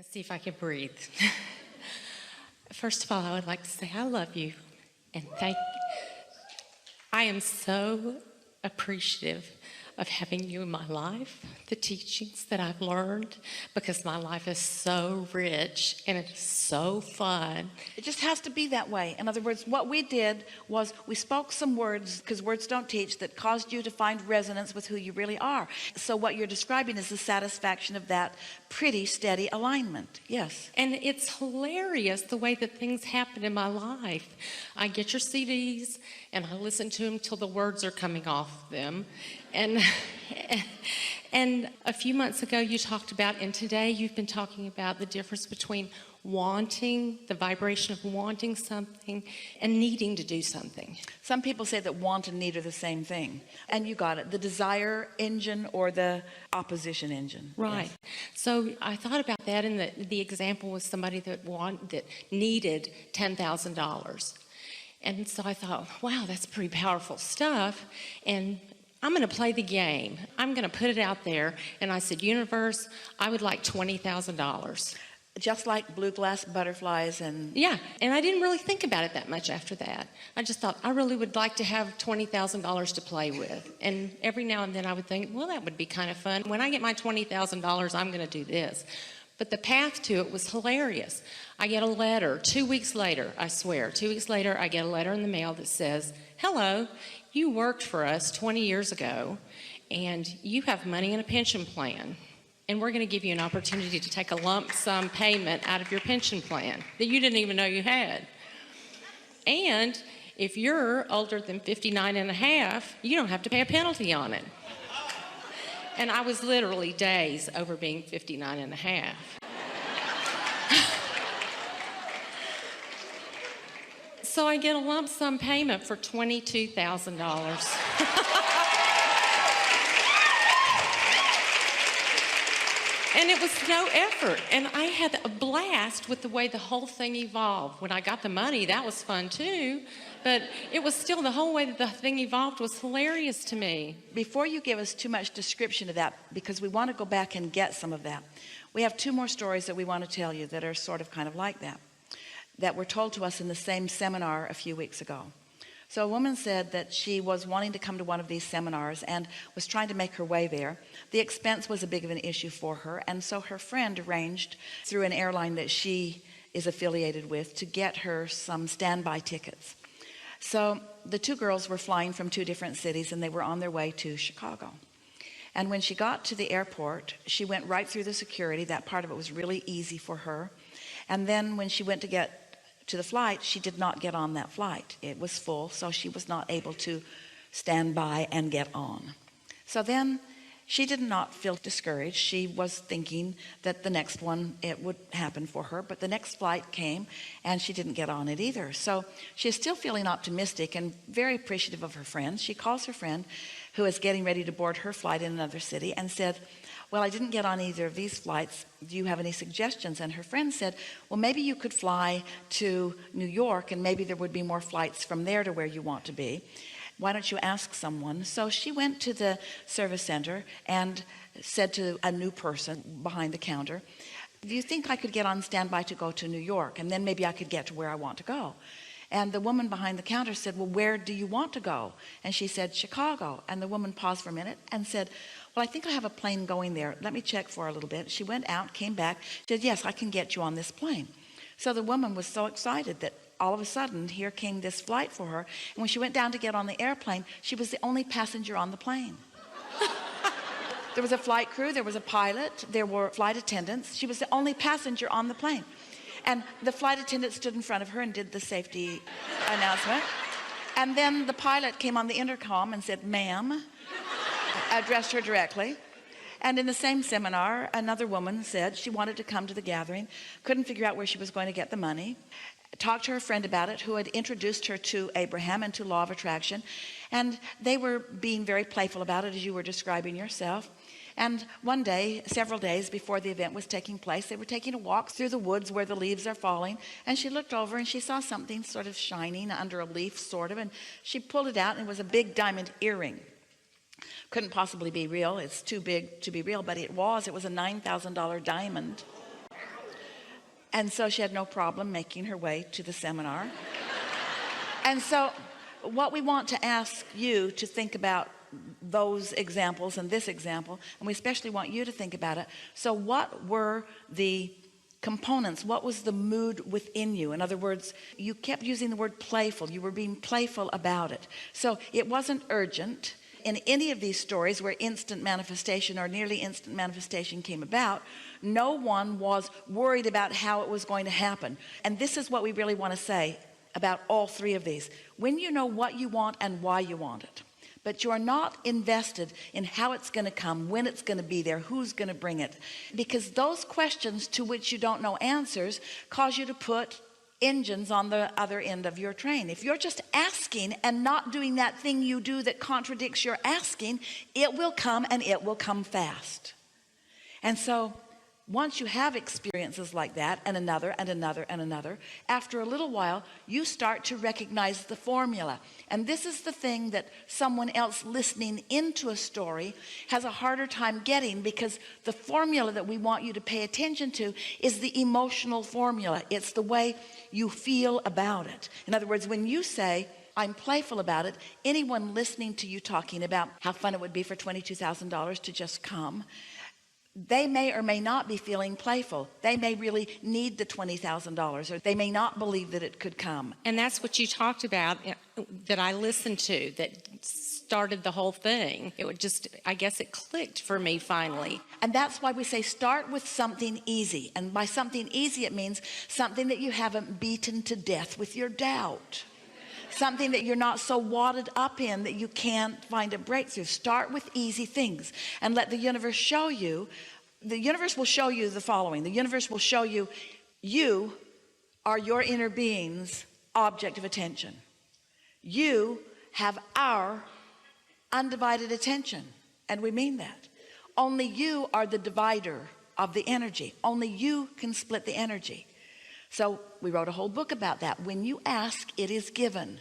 Let's see if I can breathe. First of all, I would like to say I love you and thank I am so appreciative of having you in my life, the teachings that I've learned, because my life is so rich and it's so fun. It just has to be that way. In other words, what we did was we spoke some words, because words don't teach, that caused you to find resonance with who you really are. So what you're describing is the satisfaction of that pretty steady alignment. Yes. And it's hilarious the way that things happen in my life. I get your CDs and I listen to them till the words are coming off them. And a few months ago you talked about, and today you've been talking about the difference between wanting, the vibration of wanting something and needing to do something. Some people say that want and need are the same thing. And you got it, the desire engine or the opposition engine. Right. Yes. So I thought about that, and the example was somebody that needed $10,000. And so I thought, wow, that's pretty powerful stuff. And I'm going to play the game. I'm going to put it out there. And I said, universe, I would like $20,000. Just like blue glass butterflies and... Yeah, and I didn't really think about it that much after that. I just thought, I really would like to have $20,000 to play with. And every now and then I would think, well, that would be kind of fun. When I get my $20,000, I'm going to do this. But the path to it was hilarious. I get a letter 2 weeks later, I swear, 2 weeks later, I get a letter in the mail that says, hello, you worked for us 20 years ago, and you have money in a pension plan. And we're going to give you an opportunity to take a lump sum payment out of your pension plan that you didn't even know you had. And if you're older than 59 and a half, you don't have to pay a penalty on it. And I was literally days over being 59 and a half. So I get a lump sum payment for $22,000. And it was no effort. And I had a blast with the way the whole thing evolved. When I got the money, that was fun too. But it was still, the whole way that the thing evolved was hilarious to me. Before you give us too much description of that, because we want to go back and get some of that, we have two more stories that we want to tell you that are sort of kind of like that were told to us in the same seminar a few weeks ago. So a woman said that she was wanting to come to one of these seminars and was trying to make her way there. The expense was a big of an issue for her, and so her friend arranged through an airline that she is affiliated with to get her some standby tickets. So the two girls were flying from two different cities, and they were on their way to Chicago. And when she got to the airport, she went right through the security. That part of it was really easy for her. And then when she went to get to the flight, she did not get on that flight. It was full, so she was not able to stand by and get on. So then she did not feel discouraged. She was thinking that the next one, it would happen for her, but the next flight came and she didn't get on it either. So she's still feeling optimistic and very appreciative of her friends. She calls her friend who is getting ready to board her flight in another city and said, well, I didn't get on either of these flights. Do you have any suggestions? And her friend said, well, maybe you could fly to New York and maybe there would be more flights from there to where you want to be. Why don't you ask someone? So she went to the service center and said to a new person behind the counter, do you think I could get on standby to go to New York? And then maybe I could get to where I want to go. And the woman behind the counter said, well, where do you want to go? And she said, Chicago. And the woman paused for a minute and said, well, I think I have a plane going there. Let me check for a little bit. She went out, came back, said, yes, I can get you on this plane. So the woman was so excited that all of a sudden here came this flight for her. And when she went down to get on the airplane, she was the only passenger on the plane. There was a flight crew, there was a pilot, there were flight attendants. She was the only passenger on the plane. And the flight attendant stood in front of her and did the safety announcement. And then the pilot came on the intercom and said, ma'am, addressed her directly. And in the same seminar, another woman said she wanted to come to the gathering, couldn't figure out where she was going to get the money, talked to her friend about it, who had introduced her to Abraham and to law of attraction. And they were being very playful about it, as you were describing yourself. And one day, several days before the event was taking place, they were taking a walk through the woods where the leaves are falling. And she looked over and she saw something sort of shining under a leaf, sort of. And she pulled it out and it was a big diamond earring. Couldn't possibly be real. It's too big to be real, but it was a $9,000 diamond. And so she had no problem making her way to the seminar. And so what we want to ask you to think about those examples and this example, and we especially want you to think about it. So what were the components? What was the mood within you? In other words, you kept using the word playful. You were being playful about it. So it wasn't urgent. In any of these stories where instant manifestation or nearly instant manifestation came about, no one was worried about how it was going to happen. And this is what we really want to say about all three of these. When you know what you want and why you want it, but you are not invested in how it's going to come, when it's going to be there, who's going to bring it, because those questions to which you don't know answers cause you to put engines on the other end of your train. If you're just asking and not doing that thing you do that contradicts your asking, it will come, and it will come fast. And so once you have experiences like that, and another and another and another, after a little while you start to recognize the formula. And this is the thing that someone else listening into a story has a harder time getting, because the formula that we want you to pay attention to is the emotional formula. It's the way you feel about it. In other words, when you say, I'm playful about it, anyone listening to you talking about how fun it would be for $22,000 to just come, they may or may not be feeling playful. They may really need the $20,000, or they may not believe that it could come. And that's what you talked about that I listened to that started the whole thing. It would just, I guess it clicked for me finally. And that's why we say start with something easy. And by something easy, it means something that you haven't beaten to death with your doubt. Something that you're not so wadded up in that you can't find a breakthrough. Start with easy things and let the universe show you. The universe will show you the following. The universe will show you, you are your inner being's object of attention. You have our undivided attention. And we mean that. Only you are the divider of the energy. Only you can split the energy. So we wrote a whole book about that. When you ask, it is given.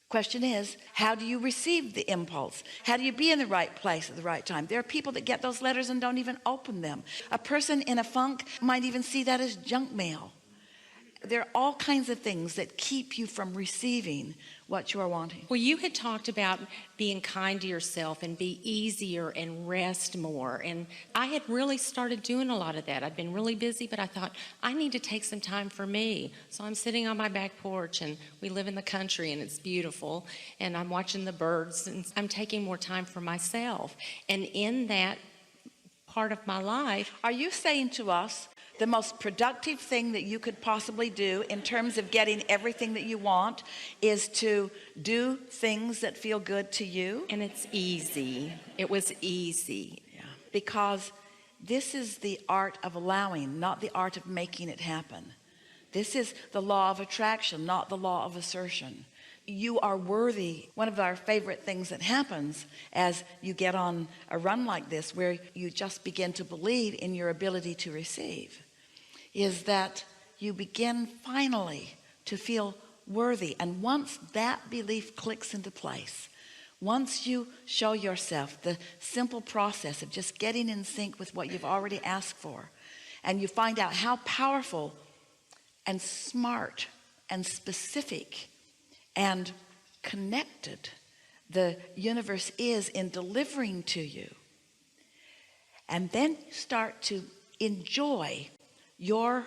Question is, how do you receive the impulse? How do you be in the right place at the right time? There are people that get those letters and don't even open them. A person in a funk might even see that as junk mail. There are all kinds of things that keep you from receiving what you are wanting. Well, you had talked about being kind to yourself and be easier and rest more. And I had really started doing a lot of that. I'd been really busy, but I thought I need to take some time for me. So I'm sitting on my back porch, and we live in the country and it's beautiful. And I'm watching the birds, and I'm taking more time for myself. And in that part of my life. Are you saying to us, the most productive thing that you could possibly do in terms of getting everything that you want is to do things that feel good to you? And it's easy. It was easy. Yeah. Because this is the art of allowing, not the art of making it happen. This is the law of attraction, not the law of assertion. You are worthy. One of our favorite things that happens as you get on a run like this, where you just begin to believe in your ability to receive, is that you begin finally to feel worthy. And once that belief clicks into place, once you show yourself the simple process of just getting in sync with what you've already asked for, and you find out how powerful and smart and specific and connected the universe is in delivering to you, and then you start to enjoy your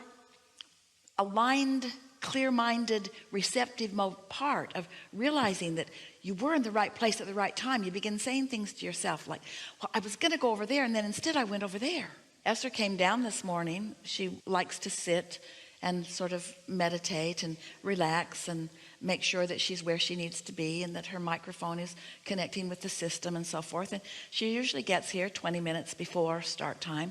aligned, clear-minded, receptive mode part of realizing that you were in the right place at the right time. You begin saying things to yourself like, well, I was going to go over there, and then instead I went over there. Esther came down this morning. She likes to sit and sort of meditate and relax and make sure that she's where she needs to be and that her microphone is connecting with the system and so forth. And she usually gets here 20 minutes before start time,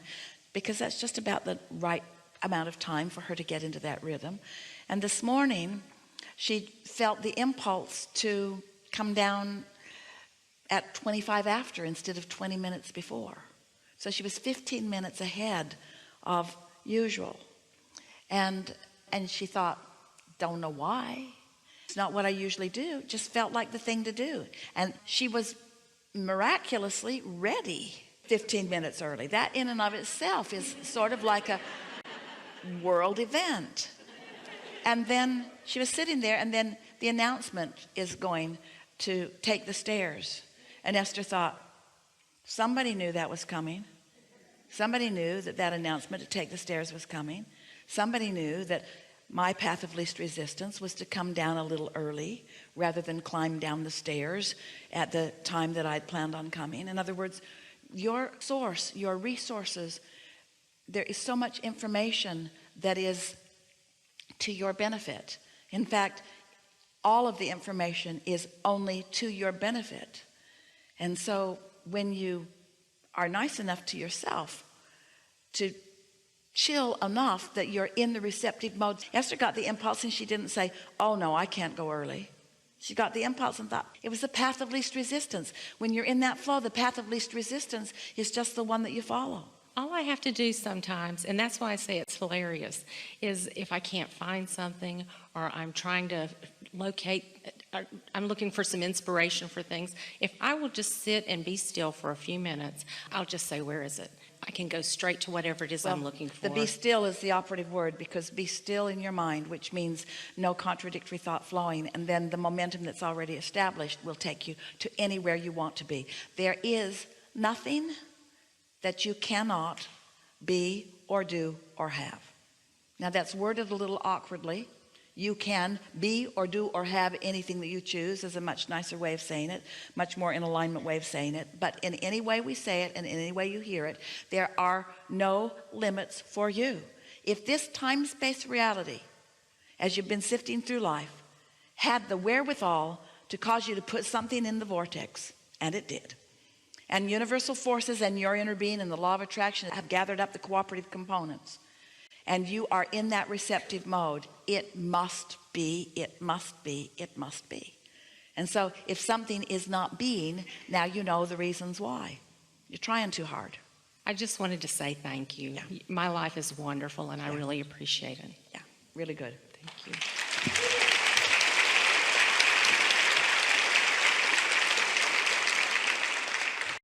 because that's just about the right amount of time for her to get into that rhythm. And this morning she felt the impulse to come down at 25 after instead of 20 minutes before. So she was 15 minutes ahead of usual. And she thought, don't know why. It's not what I usually do. It just felt like the thing to do. And she was miraculously ready 15 minutes early. That in and of itself is sort of like world event. And then she was sitting there, and then the announcement is going to take the stairs. And Esther thought, somebody knew that was coming. Somebody knew that that announcement to take the stairs was coming. Somebody knew that my path of least resistance was to come down a little early rather than climb down the stairs at the time that I'd planned on coming. In other words, your source, your resources, there is so much information that is to your benefit. In fact, all of the information is only to your benefit. And so when you are nice enough to yourself to chill enough that you're in the receptive mode. Esther got the impulse and she didn't say, oh no, I can't go early. She got the impulse and thought it was the path of least resistance. When you're in that flow, the path of least resistance is just the one that you follow. All I have to do sometimes, and that's why I say it's hilarious, is if I can't find something or I'm trying to locate, I'm looking for some inspiration for things. If I will just sit and be still for a few minutes, I'll just say, where is it? I can go straight to whatever it is I'm looking for. The be still is the operative word, because be still in your mind, which means no contradictory thought flowing, and then the momentum that's already established will take you to anywhere you want to be. There is nothing that you cannot be or do or have. Now that's worded a little awkwardly. You can be or do or have anything that you choose is a much nicer way of saying it, much more in alignment way of saying it. But in any way we say it and in any way you hear it, there are no limits for you. If this time-space reality, as you've been sifting through life, had the wherewithal to cause you to put something in the vortex, and it did, and universal forces and your inner being and the law of attraction have gathered up the cooperative components, and you are in that receptive mode, it must be, it must be, it must be. And so if something is not being, now you know the reasons why. You're trying too hard. I just wanted to say thank you. Yeah. My life is wonderful and I really appreciate it. Yeah, really good. Thank you.